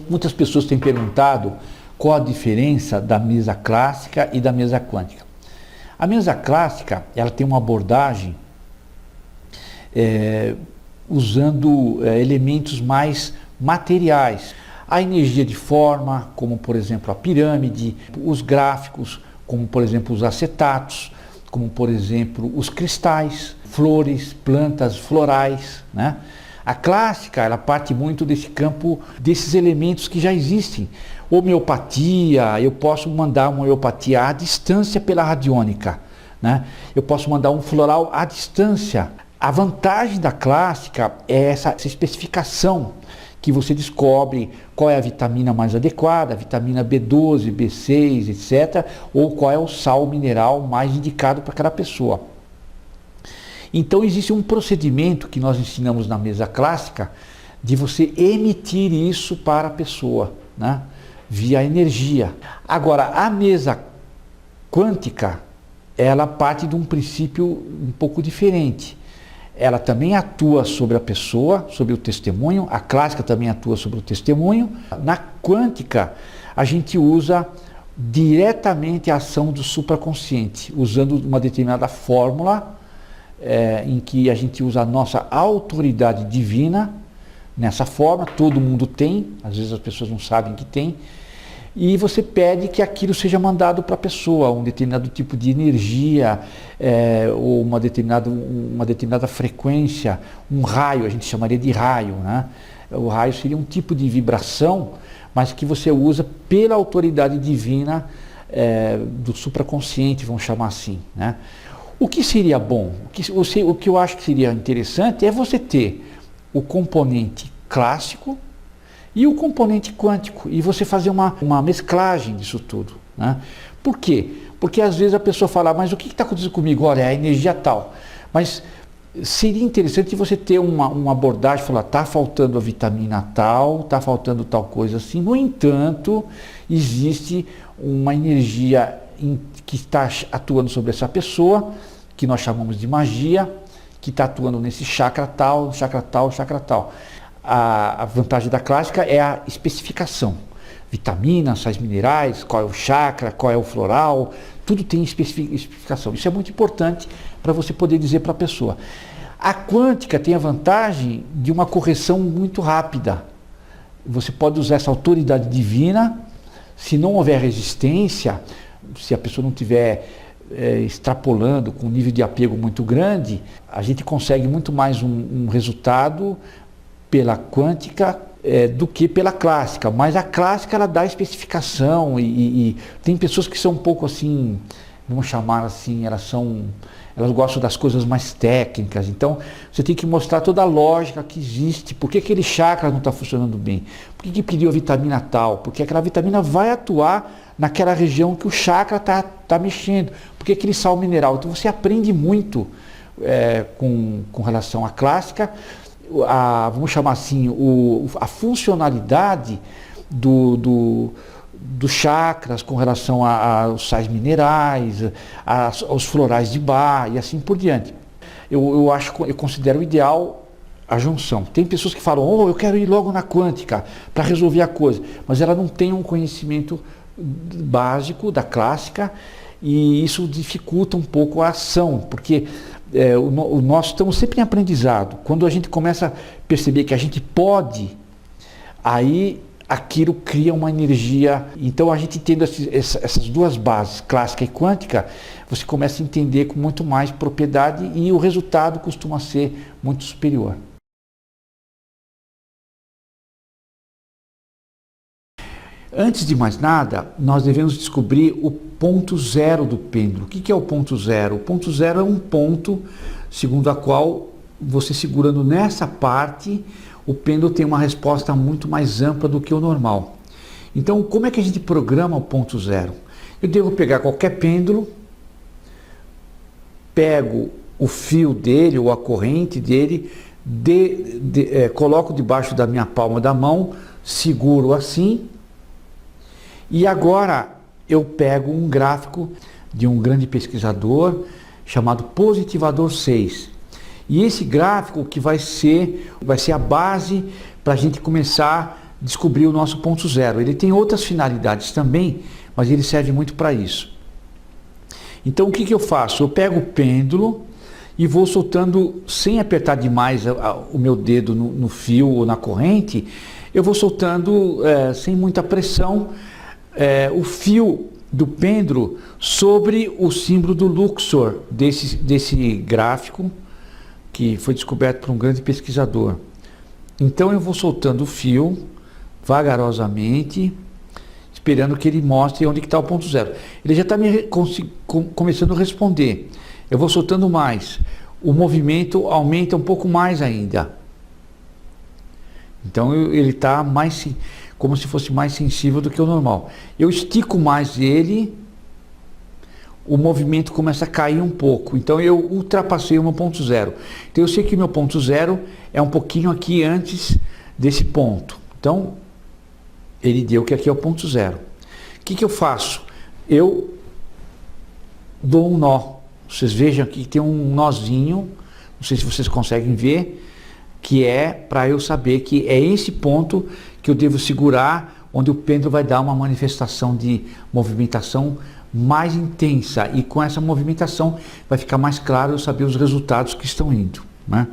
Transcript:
Muitas pessoas têm perguntado qual a diferença da mesa clássica e da mesa quântica. A mesa clássica, ela tem uma abordagem usando elementos mais materiais. A energia de forma, como por exemplo a pirâmide, os gráficos, como por exemplo os acetatos, como por exemplo os cristais, flores, plantas florais, né? A clássica, ela parte muito desse campo, desses elementos que já existem. Homeopatia, eu posso mandar uma homeopatia à distância pela radiônica, né? Eu posso mandar um floral à distância. A vantagem da clássica é essa especificação, que você descobre qual é a vitamina mais adequada, a vitamina B12, B6, etc., ou qual é o sal mineral mais indicado para cada pessoa. Então existe um procedimento que nós ensinamos na mesa clássica de você emitir isso para a pessoa, né? Via energia. Agora, a mesa quântica, ela parte de um princípio um pouco diferente. Ela também atua sobre a pessoa, sobre o testemunho, a clássica também atua sobre o testemunho. Na quântica, a gente usa diretamente a ação do supraconsciente, usando uma determinada fórmula, em que a gente usa a nossa autoridade divina, nessa forma, todo mundo tem, às vezes as pessoas não sabem que tem, e você pede que aquilo seja mandado para a pessoa, um determinado tipo de energia, ou uma determinada frequência, um raio, a gente chamaria de raio, né? O raio seria um tipo de vibração, mas que você usa pela autoridade divina do supraconsciente, vamos chamar assim, né? O que seria bom? O que eu acho que seria interessante é você ter o componente clássico e o componente quântico, e você fazer uma mesclagem disso tudo, né? Por quê? Porque às vezes a pessoa fala, mas o que está acontecendo comigo? Olha, é a energia tal. Mas seria interessante você ter uma abordagem, falar, está faltando a vitamina tal, está faltando tal coisa assim. No entanto, existe uma energia que está atuando sobre essa pessoa, que nós chamamos de magia, que está atuando nesse chakra tal, chakra tal, chakra tal. A vantagem da clássica é a especificação. Vitaminas, sais minerais, qual é o chakra, qual é o floral, tudo tem especificação. Isso é muito importante para você poder dizer para a pessoa. A quântica tem a vantagem de uma correção muito rápida. Você pode usar essa autoridade divina, se não houver resistência, se a pessoa não estiver extrapolando com um nível de apego muito grande, a gente consegue muito mais um resultado pela quântica do que pela clássica. Mas a clássica, ela dá especificação e tem pessoas que são um pouco assim, vamos chamar assim, elas gostam das coisas mais técnicas. Então você tem que mostrar toda a lógica que existe, por que aquele chakra não está funcionando bem, por que pediu a vitamina tal, porque aquela vitamina vai atuar naquela região que o chakra está mexendo, porque aquele sal mineral. Então você aprende muito com relação à clássica, vamos chamar assim, a funcionalidade dos chakras com relação aos sais minerais, aos florais de Bach e assim por diante. Eu considero ideal a junção. Tem pessoas que falam, eu quero ir logo na quântica para resolver a coisa, mas ela não tem um conhecimento básico da clássica, e isso dificulta um pouco a ação, porque nós estamos sempre em aprendizado. Quando a gente começa a perceber que a gente pode, aí aquilo cria uma energia. Então a gente tendo essas duas bases, clássica e quântica, você começa a entender com muito mais propriedade e o resultado costuma ser muito superior. Antes de mais nada, nós devemos descobrir o ponto zero do pêndulo. O que é o ponto zero? O ponto zero é um ponto segundo a qual você segurando nessa parte, o pêndulo tem uma resposta muito mais ampla do que o normal. Então, como é que a gente programa o ponto zero? Eu devo pegar qualquer pêndulo, pego o fio dele ou a corrente dele, coloco debaixo da minha palma da mão, seguro assim, e agora eu pego um gráfico de um grande pesquisador chamado Positivador 6. E esse gráfico que vai ser a base para a gente começar descobrir o nosso ponto zero. Ele tem outras finalidades também, mas ele serve muito para isso. Então o que eu faço? Eu pego o pêndulo e vou soltando, sem apertar demais o meu dedo no fio ou na corrente, eu vou soltando sem muita pressão o fio do pêndulo sobre o símbolo do Luxor, desse gráfico que foi descoberto por um grande pesquisador. Então eu vou soltando o fio vagarosamente, esperando que ele mostre onde está o ponto zero. Ele já está começando a responder. Eu vou soltando mais. O movimento aumenta um pouco mais ainda. Então ele está mais, como se fosse mais sensível do que o normal. Eu estico mais ele, o movimento começa a cair um pouco. Então eu ultrapassei o meu ponto zero. Então eu sei que o meu ponto zero é um pouquinho aqui antes desse ponto. Então ele deu que aqui é o ponto zero. O que eu faço? Eu dou um nó. Vocês vejam aqui que tem um nozinho, não sei se vocês conseguem ver, que é para eu saber que é esse ponto que eu devo segurar, onde o pêndulo vai dar uma manifestação de movimentação mais intensa, e com essa movimentação vai ficar mais claro eu saber os resultados que estão indo, né?